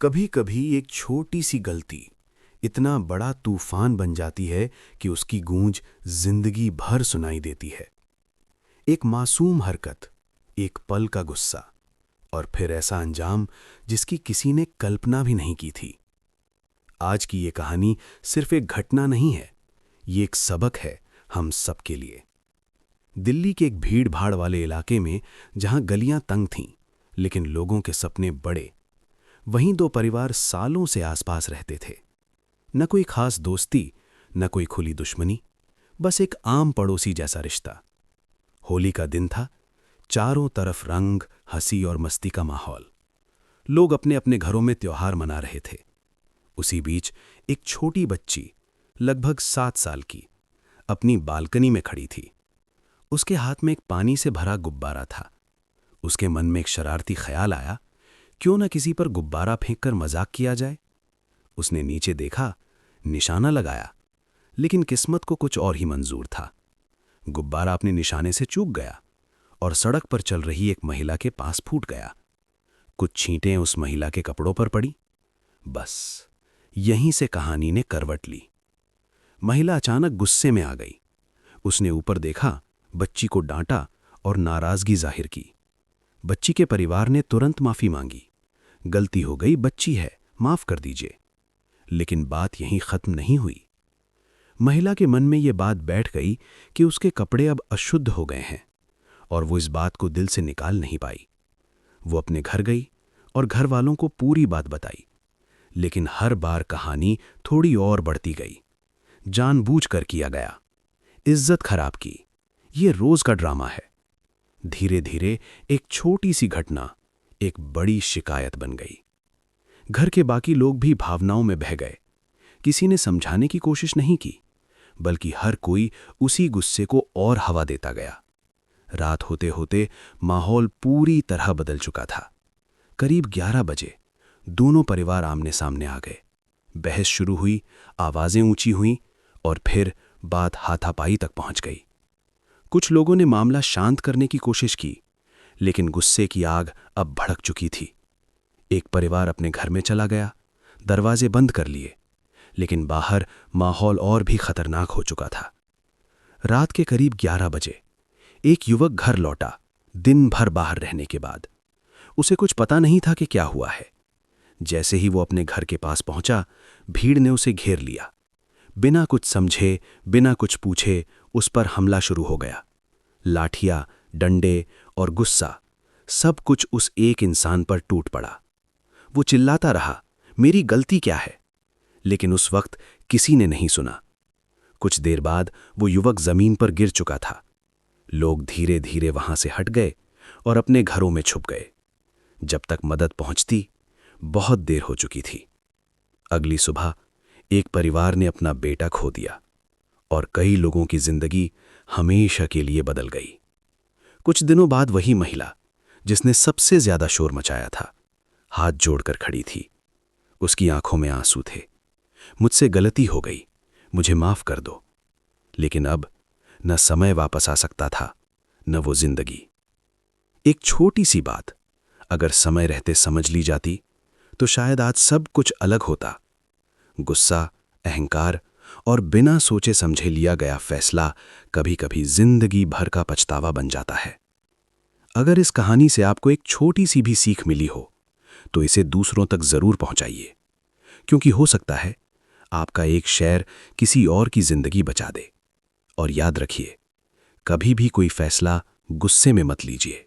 कभी कभी एक छोटी सी गलती इतना बड़ा तूफान बन जाती है कि उसकी गूंज जिंदगी भर सुनाई देती है। एक मासूम हरकत, एक पल का गुस्सा और फिर ऐसा अंजाम जिसकी किसी ने कल्पना भी नहीं की थी। आज की ये कहानी सिर्फ एक घटना नहीं है, ये एक सबक है हम सबके लिए। दिल्ली के एक भीड़ भाड़ वाले इलाके में जहां गलियां तंग थीं लेकिन लोगों के सपने बड़े, वहीं दो परिवार सालों से आसपास रहते थे। न कोई खास दोस्ती, न कोई खुली दुश्मनी, बस एक आम पड़ोसी जैसा रिश्ता। होली का दिन था, चारों तरफ रंग, हंसी और मस्ती का माहौल। लोग अपने अपने घरों में त्योहार मना रहे थे। उसी बीच एक छोटी बच्ची, लगभग 7 साल की, अपनी बालकनी में खड़ी थी। उसके हाथ में एक पानी से भरा गुब्बारा था। उसके मन में एक शरारती ख्याल आया, क्यों न किसी पर गुब्बारा फेंककर मजाक किया जाए। उसने नीचे देखा, निशाना लगाया, लेकिन किस्मत को कुछ और ही मंजूर था। गुब्बारा अपने निशाने से चूक गया और सड़क पर चल रही एक महिला के पास फूट गया। कुछ छींटें उस महिला के कपड़ों पर पड़ी। बस यहीं से कहानी ने करवट ली। महिला अचानक गुस्से में आ गई। उसने ऊपर देखा, बच्ची को डांटा और नाराजगी जाहिर की। बच्ची के परिवार ने तुरंत माफी मांगी। गलती हो गई, बच्ची है, माफ कर दीजिए। लेकिन बात यहीं खत्म नहीं हुई। महिला के मन में यह बात बैठ गई कि उसके कपड़े अब अशुद्ध हो गए हैं और वो इस बात को दिल से निकाल नहीं पाई। वो अपने घर गई और घर वालों को पूरी बात बताई। लेकिन हर बार कहानी थोड़ी और बढ़ती गई। जानबूझकर किया गया, इज्जत खराब की, ये रोज का ड्रामा है। धीरे धीरे एक छोटी सी घटना एक बड़ी शिकायत बन गई। घर के बाकी लोग भी भावनाओं में बह गए। किसी ने समझाने की कोशिश नहीं की, बल्कि हर कोई उसी गुस्से को और हवा देता गया। रात होते होते माहौल पूरी तरह बदल चुका था। करीब 11 बजे दोनों परिवार आमने सामने आ गए। बहस शुरू हुई, आवाजें ऊंची हुईं और फिर बात हाथापाई तक पहुंच गई। कुछ लोगों ने मामला शांत करने की कोशिश की, लेकिन गुस्से की आग अब भड़क चुकी थी। एक परिवार अपने घर में चला गया, दरवाजे बंद कर लिए, लेकिन बाहर माहौल और भी खतरनाक हो चुका था। रात के करीब 11 बजे एक युवक घर लौटा, दिन भर बाहर रहने के बाद। उसे कुछ पता नहीं था कि क्या हुआ है। जैसे ही वो अपने घर के पास पहुंचा, भीड़ ने उसे घेर लिया। बिना कुछ समझे, बिना कुछ पूछे उस पर हमला शुरू हो गया। लाठियां, डंडे और गुस्सा, सब कुछ उस एक इंसान पर टूट पड़ा। वो चिल्लाता रहा, मेरी गलती क्या है? लेकिन उस वक्त किसी ने नहीं सुना। कुछ देर बाद वो युवक जमीन पर गिर चुका था। लोग धीरे धीरे वहां से हट गए और अपने घरों में छुप गए। जब तक मदद पहुंचती, बहुत देर हो चुकी थी। अगली सुबह एक परिवार ने अपना बेटा खो दिया और कई लोगों की जिंदगी हमेशा के लिए बदल गई। कुछ दिनों बाद वही महिला, जिसने सबसे ज्यादा शोर मचाया था, हाथ जोड़कर खड़ी थी। उसकी आंखों में आंसू थे। मुझसे गलती हो गई, मुझे माफ कर दो। लेकिन अब न समय वापस आ सकता था, न वो जिंदगी। एक छोटी सी बात अगर समय रहते समझ ली जाती तो शायद आज सब कुछ अलग होता। गुस्सा, अहंकार और बिना सोचे समझे लिया गया फैसला कभी-कभी जिंदगी भर का पछतावा बन जाता है। अगर इस कहानी से आपको एक छोटी सी भी सीख मिली हो, तो इसे दूसरों तक जरूर पहुंचाइए, क्योंकि हो सकता है आपका एक शेयर किसी और की जिंदगी बचा दे। और याद रखिए, कभी भी कोई फैसला गुस्से में मत लीजिए।